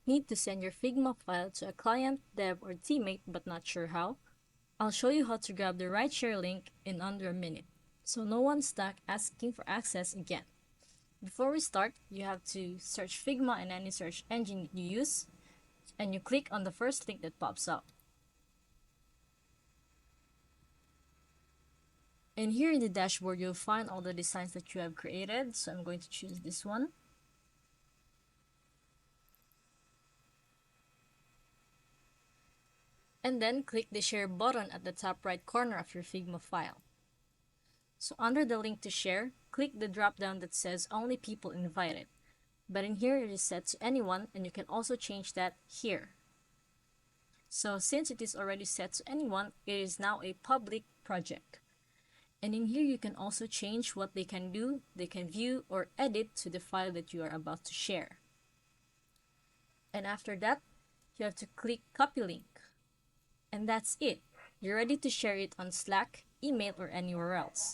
Need to send your Figma file to a client, dev, or teammate but not sure how? I'll show you how to grab the right share link in under a minute, so no one's stuck asking for access again. Before we start, you have to search Figma in any search engine you use, and you click on the first link that pops up. And here in the dashboard, you'll find all the designs that you have created, so I'm going to choose this one. And then click the share button at the top right corner of your Figma file. So under the link to share, click the drop down that says only people invited. But in here it is set to anyone, and you can also change that here. So since it is already set to anyone, it is now a public project. And in here you can also change what they can do, they can view or edit to the file that you are about to share. And after that, you have to click copy link. And that's it. You're ready to share it on Slack, email, or anywhere else.